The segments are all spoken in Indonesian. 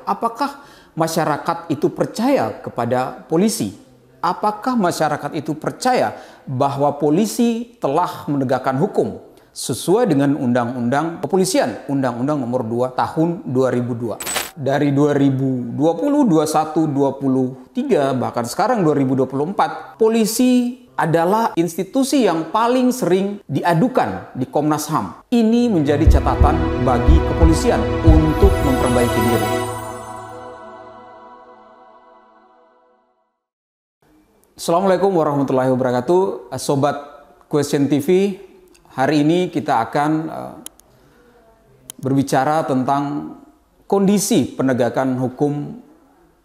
Apakah masyarakat itu percaya kepada polisi? Apakah masyarakat itu percaya bahwa polisi telah menegakkan hukum sesuai dengan Undang-Undang Kepolisian, Undang-Undang Nomor 2 Tahun 2002. Dari 2020, 21, 23, bahkan sekarang 2024, polisi adalah institusi yang paling sering diadukan di Komnas HAM. Ini menjadi catatan bagi kepolisian untuk memperbaiki diri. Assalamualaikum warahmatullahi wabarakatuh, Sobat Question TV. Hari ini kita akan berbicara tentang kondisi penegakan hukum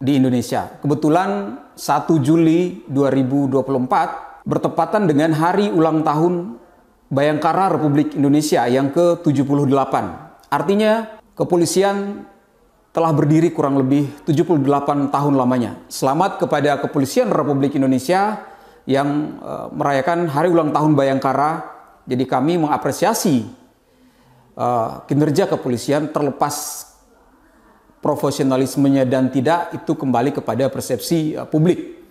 di Indonesia. Kebetulan 1 Juli 2024 bertepatan dengan hari ulang tahun Bayangkara Republik Indonesia yang ke-78. Artinya kepolisian telah berdiri kurang lebih 78 tahun lamanya. Selamat kepada Kepolisian Republik Indonesia yang merayakan hari ulang tahun Bayangkara. Jadi kami mengapresiasi kinerja kepolisian terlepas profesionalismenya dan tidak, itu kembali kepada persepsi publik.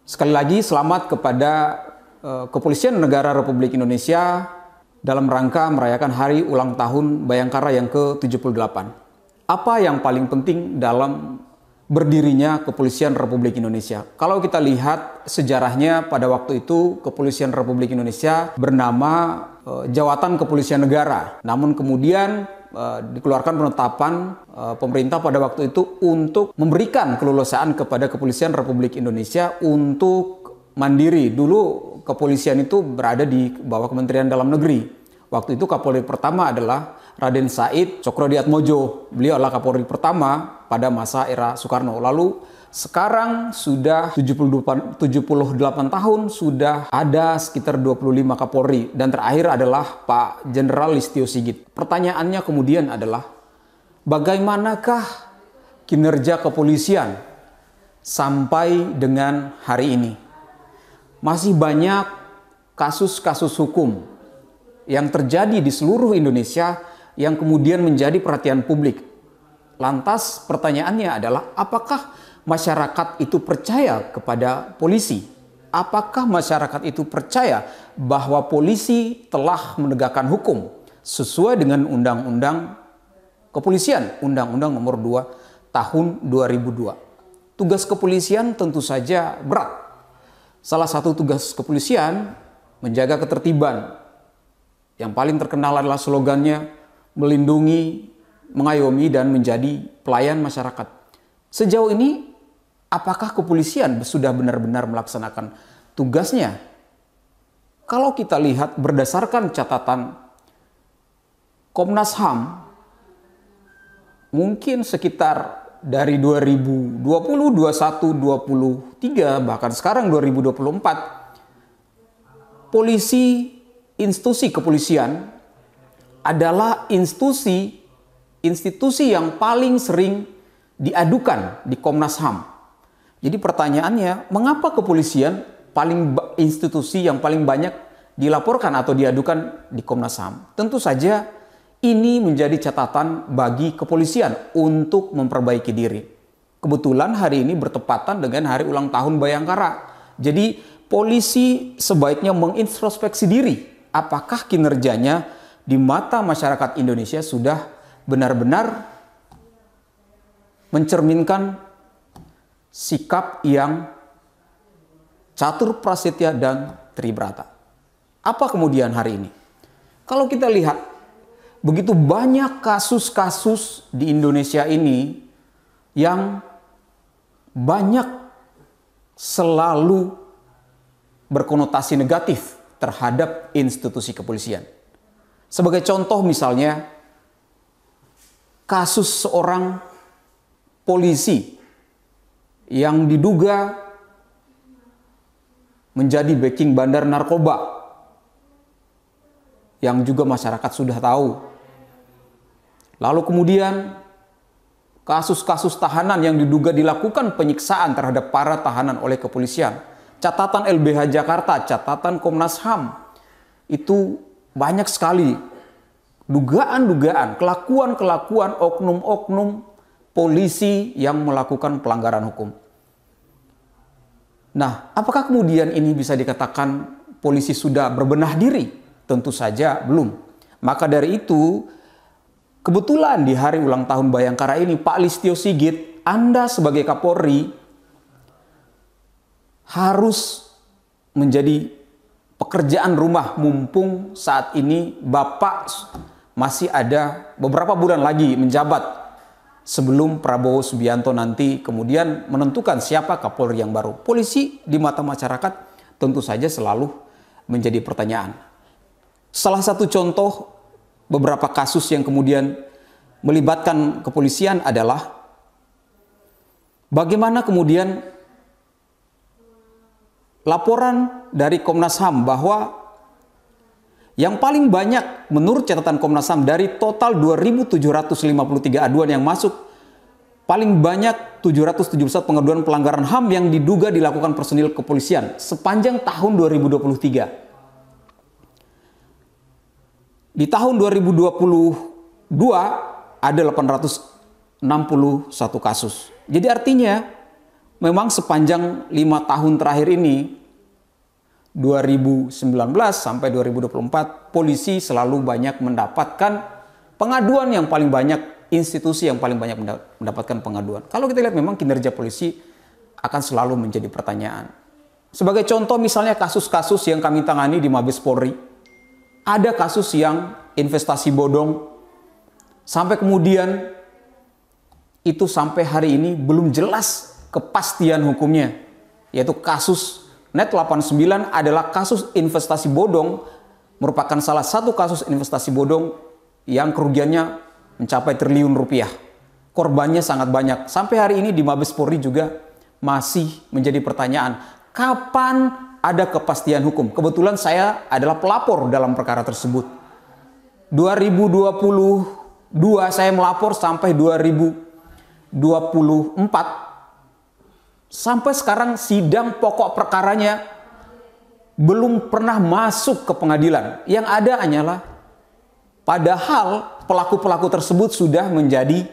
Sekali lagi selamat kepada Kepolisian Negara Republik Indonesia dalam rangka merayakan hari ulang tahun Bayangkara yang ke-78. Apa yang paling penting dalam berdirinya Kepolisian Republik Indonesia? Kalau kita lihat sejarahnya, pada waktu itu Kepolisian Republik Indonesia bernama Jawatan Kepolisian Negara. Namun kemudian dikeluarkan penetapan pemerintah pada waktu itu untuk memberikan keleluasaan kepada Kepolisian Republik Indonesia untuk mandiri. Dulu kepolisian itu berada di bawah Kementerian Dalam Negeri. Waktu itu Kapolri pertama adalah Raden Said Tjokrodiatmodjo. Beliau adalah Kapolri pertama pada masa era Soekarno. Lalu sekarang sudah 78 tahun, sudah ada sekitar 25 Kapolri. Dan terakhir adalah Pak Jenderal Listio Sigit. Pertanyaannya kemudian adalah, bagaimanakah kinerja kepolisian sampai dengan hari ini? Masih banyak kasus-kasus hukum yang terjadi di seluruh Indonesia yang kemudian menjadi perhatian publik. Lantas pertanyaannya adalah, apakah masyarakat itu percaya kepada polisi? Apakah masyarakat itu percaya bahwa polisi telah menegakkan hukum sesuai dengan Undang-Undang Kepolisian, Undang-Undang Nomor 2 Tahun 2002? Tugas kepolisian tentu saja berat. Salah satu tugas kepolisian menjaga ketertiban. Yang paling terkenal adalah slogannya, melindungi, mengayomi, dan menjadi pelayan masyarakat. Sejauh ini, apakah kepolisian sudah benar-benar melaksanakan tugasnya? Kalau kita lihat berdasarkan catatan Komnas HAM, mungkin sekitar dari 2020, 21, 23, bahkan sekarang 2024, polisi, institusi kepolisian adalah institusi yang paling sering diadukan di Komnas HAM. Jadi pertanyaannya, mengapa kepolisian institusi yang paling banyak dilaporkan atau diadukan di Komnas HAM? Tentu saja ini menjadi catatan bagi kepolisian untuk memperbaiki diri. Kebetulan hari ini bertepatan dengan hari ulang tahun Bayangkara. Jadi polisi sebaiknya mengintrospeksi diri. Apakah kinerjanya di mata masyarakat Indonesia sudah benar-benar mencerminkan sikap yang catur prasetya dan tribrata? Apa kemudian hari ini? Kalau kita lihat begitu banyak kasus-kasus di Indonesia ini yang banyak selalu berkonotasi negatif terhadap institusi kepolisian. Sebagai contoh misalnya, kasus seorang polisi yang diduga menjadi backing bandar narkoba, yang juga masyarakat sudah tahu. Lalu kemudian kasus-kasus tahanan yang diduga dilakukan penyiksaan terhadap para tahanan oleh kepolisian. Catatan LBH Jakarta, catatan Komnas HAM, itu banyak sekali dugaan-dugaan, kelakuan-kelakuan oknum-oknum polisi yang melakukan pelanggaran hukum. Nah, apakah kemudian ini bisa dikatakan polisi sudah berbenah diri? Tentu saja belum. Maka dari itu, kebetulan di hari ulang tahun Bayangkara ini, Pak Listio Sigit, Anda sebagai Kapolri harus menjadi pekerjaan rumah mumpung saat ini Bapak masih ada beberapa bulan lagi menjabat sebelum Prabowo Subianto nanti kemudian menentukan siapa Kapolri yang baru. Polisi di mata masyarakat tentu saja selalu menjadi pertanyaan. Salah satu contoh beberapa kasus yang kemudian melibatkan kepolisian adalah bagaimana kemudian laporan dari Komnas HAM bahwa yang paling banyak menurut catatan Komnas HAM dari total 2.753 aduan yang masuk, paling banyak 771 pengaduan pelanggaran HAM yang diduga dilakukan personil kepolisian sepanjang tahun 2023. Di tahun 2022 ada 861 kasus. Jadi artinya memang sepanjang 5 tahun terakhir ini 2019 sampai 2024 polisi selalu banyak mendapatkan pengaduan yang paling banyak, institusi yang paling banyak mendapatkan pengaduan. Kalau kita lihat memang kinerja polisi akan selalu menjadi pertanyaan. Sebagai contoh misalnya kasus-kasus yang kami tangani di Mabes Polri, ada kasus yang investasi bodong sampai kemudian itu sampai hari ini belum jelas kepastian hukumnya, yaitu kasus Net 89 adalah kasus investasi bodong, merupakan salah satu kasus investasi bodong yang kerugiannya mencapai triliun rupiah. Korbannya sangat banyak. Sampai hari ini di Mabes Polri juga masih menjadi pertanyaan, kapan ada kepastian hukum? Kebetulan saya adalah pelapor dalam perkara tersebut. 2022 saya melapor sampai 2024. Sampai sekarang sidang pokok perkaranya belum pernah masuk ke pengadilan. Yang ada hanyalah padahal pelaku-pelaku tersebut sudah menjadi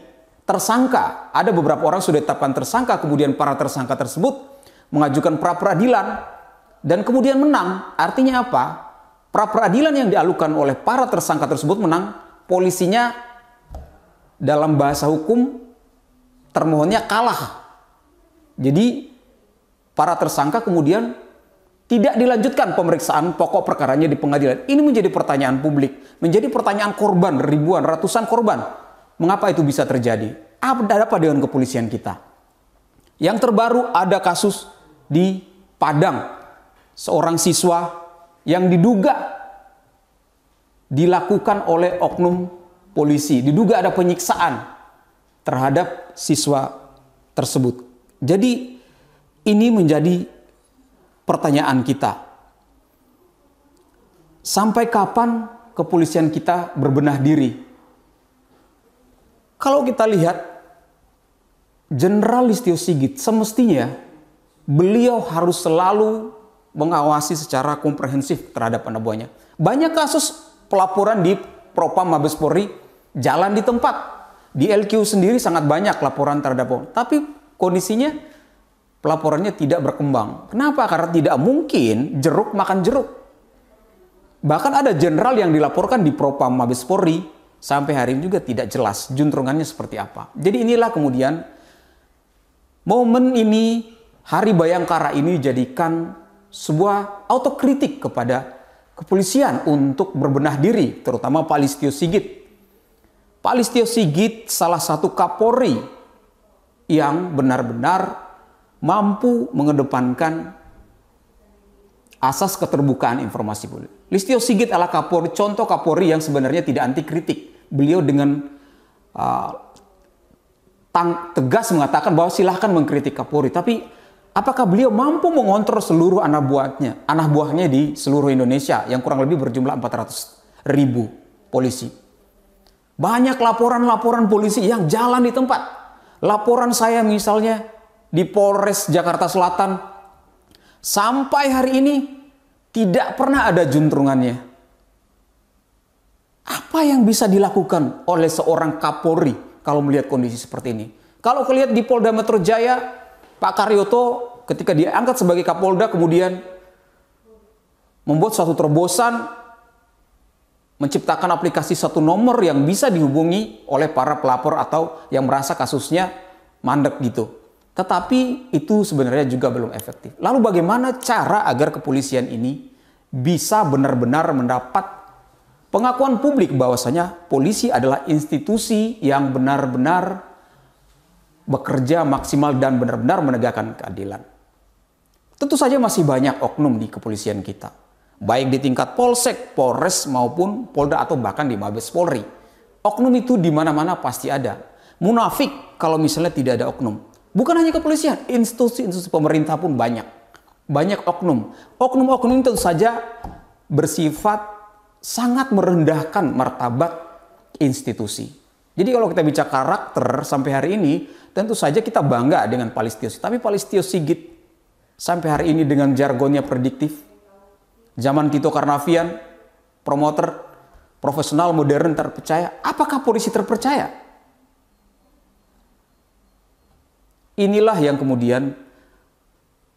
tersangka. Ada beberapa orang sudah ditetapkan tersangka, kemudian para tersangka tersebut mengajukan pra-peradilan dan kemudian menang. Artinya apa? Pra-peradilan yang diajukan oleh para tersangka tersebut menang, polisinya dalam bahasa hukum termohonnya kalah. Jadi para tersangka kemudian tidak dilanjutkan pemeriksaan pokok perkaranya di pengadilan. Ini menjadi pertanyaan publik, menjadi pertanyaan korban, ribuan, ratusan korban. Mengapa itu bisa terjadi? Ada apa dengan kepolisian kita? Yang terbaru ada kasus di Padang. Seorang siswa yang diduga dilakukan oleh oknum polisi. Diduga ada penyiksaan terhadap siswa tersebut. Jadi ini menjadi pertanyaan kita. Sampai kapan kepolisian kita berbenah diri? Kalau kita lihat Jenderal Listio Sigit, semestinya beliau harus selalu mengawasi secara komprehensif terhadap anak buahnya. Banyak kasus pelaporan di Propam Mabes Polri jalan di tempat. Di LQ sendiri sangat banyak laporan terhadap orang. Tapi kondisinya pelaporannya tidak berkembang. Kenapa? Karena tidak mungkin jeruk makan jeruk. Bahkan ada jenderal yang dilaporkan di Propam Mabes Polri sampai hari ini juga tidak jelas juntrungannya seperti apa. Jadi inilah kemudian momen ini, Hari Bayangkara ini dijadikan sebuah autokritik kepada kepolisian untuk berbenah diri, terutama Pak Listio Sigit. Pak Listio Sigit salah satu Kapolri yang benar-benar mampu mengedepankan asas keterbukaan informasi publik. Listio Sigit adalah Kapolri, contoh Kapolri yang sebenarnya tidak anti kritik. Beliau dengan tegas mengatakan bahwa silahkan mengkritik Kapolri. Tapi apakah beliau mampu mengontrol seluruh anak buahnya di seluruh Indonesia yang kurang lebih berjumlah 400.000 polisi? Banyak laporan-laporan polisi yang jalan di tempat. Laporan saya misalnya di Polres Jakarta Selatan sampai hari ini tidak pernah ada juntrungannya. Apa yang bisa dilakukan oleh seorang Kapolri kalau melihat kondisi seperti ini? Kalau kelihat di Polda Metro Jaya, Pak Karyoto ketika diangkat sebagai Kapolda kemudian membuat suatu terobosan, menciptakan aplikasi satu nomor yang bisa dihubungi oleh para pelapor atau yang merasa kasusnya mandek gitu. Tetapi itu sebenarnya juga belum efektif. Lalu bagaimana cara agar kepolisian ini bisa benar-benar mendapat pengakuan publik bahwasanya polisi adalah institusi yang benar-benar bekerja maksimal dan benar-benar menegakkan keadilan. Tentu saja masih banyak oknum di kepolisian kita. Baik di tingkat Polsek, Polres maupun Polda atau bahkan di Mabes Polri. Oknum itu di mana-mana pasti ada. Munafik kalau misalnya tidak ada oknum. Bukan hanya kepolisian, institusi-institusi pemerintah pun banyak. Banyak oknum. Oknum-oknum itu tentu saja bersifat sangat merendahkan martabat institusi. Jadi kalau kita bicara karakter sampai hari ini, tentu saja kita bangga dengan Pak Listio. Tapi Pak Listio Sigit sampai hari ini dengan jargonnya prediktif. Zaman Tito Karnavian, promoter, profesional, modern, terpercaya. Apakah polisi terpercaya? Inilah yang kemudian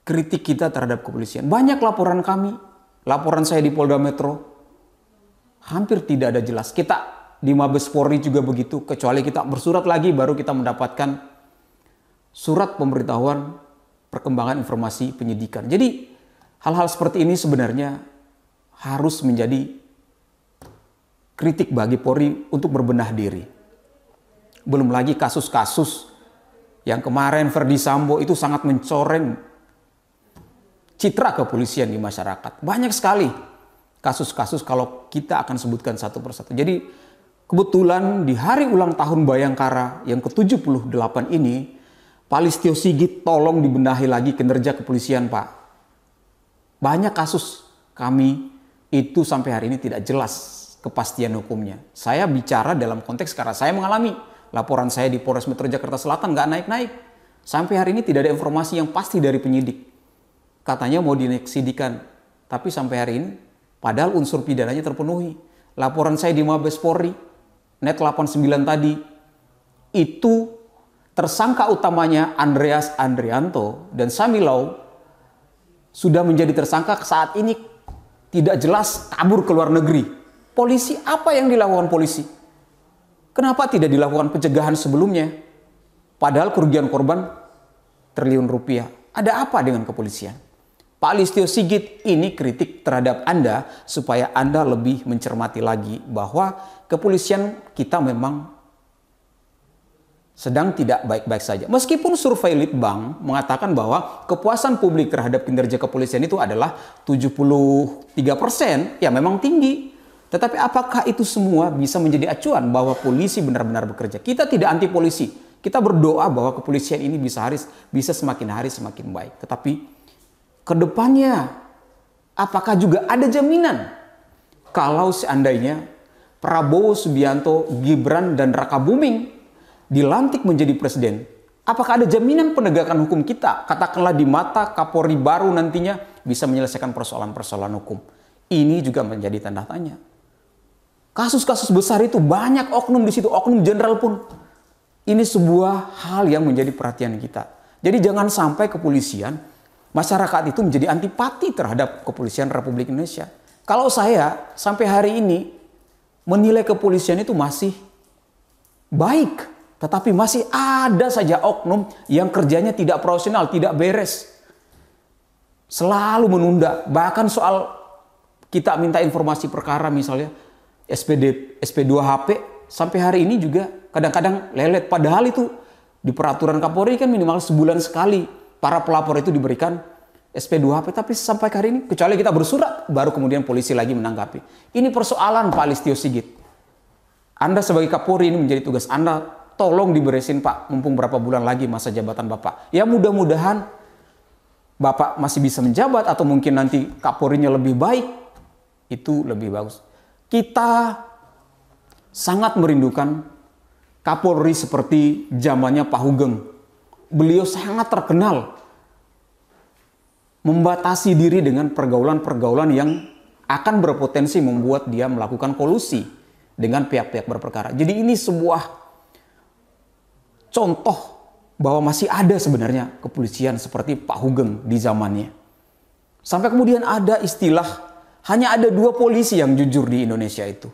kritik kita terhadap kepolisian. Banyak laporan kami, laporan saya di Polda Metro, hampir tidak ada jelas. Kita di Mabes Polri juga begitu, kecuali kita bersurat lagi baru kita mendapatkan surat pemberitahuan perkembangan informasi penyidikan. Jadi hal-hal seperti ini sebenarnya harus menjadi kritik bagi Polri untuk berbenah diri. Belum lagi kasus-kasus yang kemarin Verdi Sambo itu sangat mencoreng citra kepolisian di masyarakat. Banyak sekali kasus-kasus kalau kita akan sebutkan satu persatu. Jadi kebetulan di hari ulang tahun Bayangkara yang ke-78 ini, Pak Listio Sigit tolong dibenahi lagi kinerja kepolisian, Pak. Banyak kasus kami itu sampai hari ini tidak jelas kepastian hukumnya. Saya bicara dalam konteks karena saya mengalami laporan saya di Polres Metro Jakarta Selatan nggak naik-naik. Sampai hari ini tidak ada informasi yang pasti dari penyidik. Katanya mau disidikan, tapi sampai hari ini padahal unsur pidananya terpenuhi. Laporan saya di Mabes Polri, Net 89 tadi, itu tersangka utamanya Andreas Andrianto dan Samilau sudah menjadi tersangka saat ini tidak jelas kabur ke luar negeri. Polisi, apa yang dilakukan polisi? Kenapa tidak dilakukan pencegahan sebelumnya? Padahal kerugian korban triliun rupiah. Ada apa dengan kepolisian? Pak Listio Sigit, ini kritik terhadap Anda supaya Anda lebih mencermati lagi bahwa kepolisian kita memang sedang tidak baik-baik saja. Meskipun survei Litbang mengatakan bahwa kepuasan publik terhadap kinerja kepolisian itu adalah 73%, ya memang tinggi. Tetapi apakah itu semua bisa menjadi acuan bahwa polisi benar-benar bekerja? Kita tidak anti polisi. Kita berdoa bahwa kepolisian ini bisa semakin hari semakin baik. Tetapi kedepannya, apakah juga ada jaminan kalau seandainya Prabowo Subianto, Gibran, dan Raka Buming dilantik menjadi presiden? Apakah ada jaminan penegakan hukum kita, katakanlah di mata Kapolri baru nantinya, bisa menyelesaikan persoalan-persoalan hukum? Ini juga menjadi tanda tanya. Kasus-kasus besar itu banyak oknum di situ, oknum jenderal pun. Ini sebuah hal yang menjadi perhatian kita. Jadi jangan sampai kepolisian, masyarakat itu menjadi antipati terhadap kepolisian Republik Indonesia. Kalau saya sampai hari ini menilai kepolisian itu masih baik, tetapi masih ada saja oknum yang kerjanya tidak profesional, tidak beres. Selalu menunda, bahkan soal kita minta informasi perkara misalnya SP2HP sampai hari ini juga kadang-kadang lelet. Padahal itu di peraturan Kapolri kan minimal sebulan sekali para pelapor itu diberikan SP2HP, tapi sampai hari ini kecuali kita bersurat baru kemudian polisi lagi menanggapi. Ini persoalan Pak Listio Sigit. Anda sebagai Kapolri ini menjadi tugas Anda, tolong diberesin Pak, mumpung berapa bulan lagi masa jabatan Bapak. Ya mudah-mudahan Bapak masih bisa menjabat atau mungkin nanti Kapolrinya lebih baik, itu lebih bagus. Kita sangat merindukan Kapolri seperti zamannya Pak Hugeng. Beliau sangat terkenal membatasi diri dengan pergaulan-pergaulan yang akan berpotensi membuat dia melakukan kolusi dengan pihak-pihak berperkara. Jadi ini sebuah contoh bahwa masih ada sebenarnya kepolisian seperti Pak Hugeng di zamannya. Sampai kemudian ada istilah hanya ada 2 polisi yang jujur di Indonesia itu.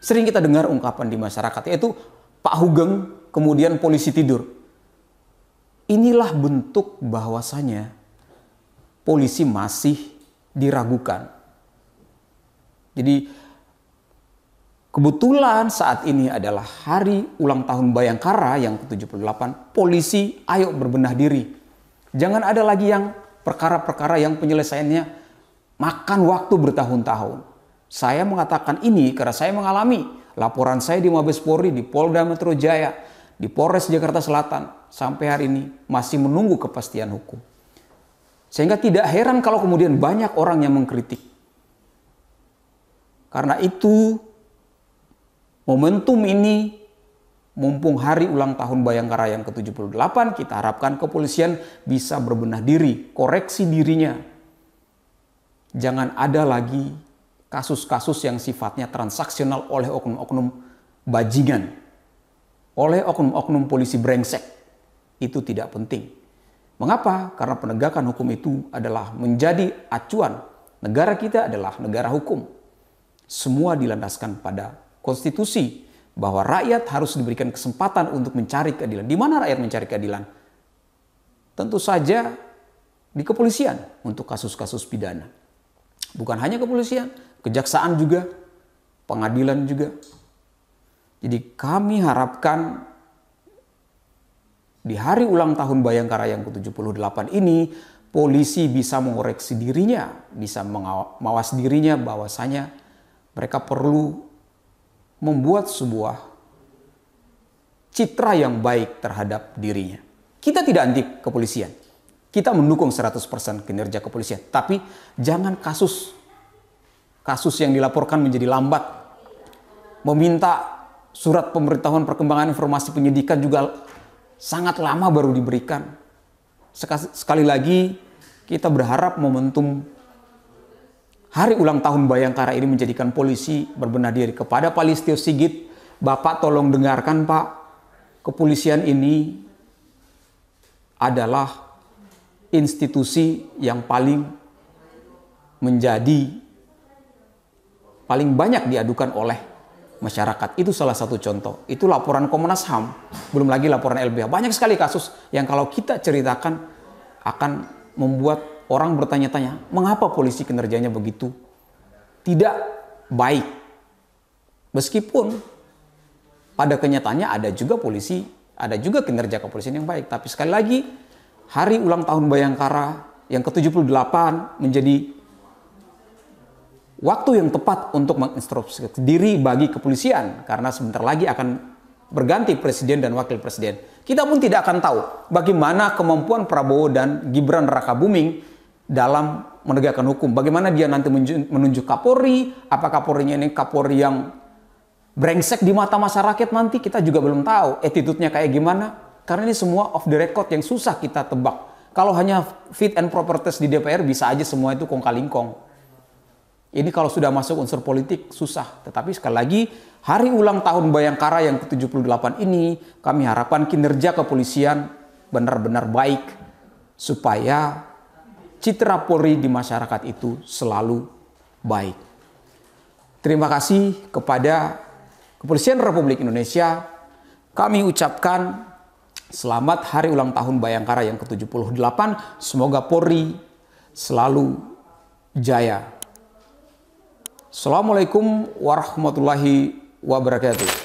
Sering kita dengar ungkapan di masyarakat, yaitu Pak Hugeng, kemudian polisi tidur. Inilah bentuk bahwasanya polisi masih diragukan. Jadi kebetulan saat ini adalah hari ulang tahun Bayangkara yang ke-78. Polisi, ayo berbenah diri. Jangan ada lagi yang perkara-perkara yang penyelesaiannya makan waktu bertahun-tahun. Saya mengatakan ini karena saya mengalami laporan saya di Mabes Polri, di Polda Metro Jaya, di Polres Jakarta Selatan. Sampai hari ini masih menunggu kepastian hukum. Sehingga tidak heran kalau kemudian banyak orang yang mengkritik. Karena itu momentum ini, mumpung hari ulang tahun Bayangkara yang ke-78, kita harapkan kepolisian bisa berbenah diri, koreksi dirinya. Jangan ada lagi kasus-kasus yang sifatnya transaksional oleh oknum-oknum bajingan, oleh oknum-oknum polisi brengsek. Itu tidak penting. Mengapa? Karena penegakan hukum itu adalah menjadi acuan. Negara kita adalah negara hukum. Semua dilandaskan pada konstitusi bahwa rakyat harus diberikan kesempatan untuk mencari keadilan. Di mana rakyat mencari keadilan? Tentu saja di kepolisian untuk kasus-kasus pidana. Bukan hanya kepolisian, kejaksaan juga, pengadilan juga. Jadi kami harapkan di hari ulang tahun Bayangkara yang ke-78 ini, polisi bisa mengoreksi dirinya, bisa mawas dirinya bahwasanya mereka perlu membuat sebuah citra yang baik terhadap dirinya. Kita tidak anti kepolisian. Kita mendukung 100% kinerja kepolisian. Tapi jangan kasus yang dilaporkan menjadi lambat. Meminta surat pemberitahuan perkembangan informasi penyidikan juga sangat lama baru diberikan. Sekali lagi kita berharap momentum hari ulang tahun Bayangkara ini menjadikan polisi berbenah diri. Kepada Pak Listio Sigit, Bapak tolong dengarkan Pak, kepolisian ini adalah institusi yang paling banyak diadukan oleh masyarakat. Itu salah satu contoh. Itu laporan Komnas HAM, belum lagi laporan LBH. Banyak sekali kasus yang kalau kita ceritakan akan membuat orang bertanya-tanya, mengapa polisi kinerjanya begitu tidak baik? Meskipun pada kenyataannya ada juga kinerja kepolisian yang baik. Tapi sekali lagi, hari ulang tahun Bayangkara yang ke-78 menjadi waktu yang tepat untuk menginstruksikan diri bagi kepolisian. Karena sebentar lagi akan berganti presiden dan wakil presiden. Kita pun tidak akan tahu bagaimana kemampuan Prabowo dan Gibran Rakabuming dalam menegakkan hukum. Bagaimana dia nanti menunjuk Kapolri, apakah Kapolrinya ini Kapolri yang brengsek di mata masyarakat nanti, kita juga belum tahu. Attitude-nya kayak gimana, karena ini semua off the record yang susah kita tebak. Kalau hanya fit and proper test di DPR, bisa aja semua itu kong-kalingkong. Ini kalau sudah masuk unsur politik, susah. Tetapi sekali lagi, hari ulang tahun Bayangkara yang ke-78 ini, kami harapkan kinerja kepolisian benar-benar baik, supaya citra Polri di masyarakat itu selalu baik. Terima kasih kepada Kepolisian Republik Indonesia. Kami ucapkan selamat hari ulang tahun Bayangkara yang ke-78. Semoga Polri selalu jaya. Assalamualaikum warahmatullahi wabarakatuh.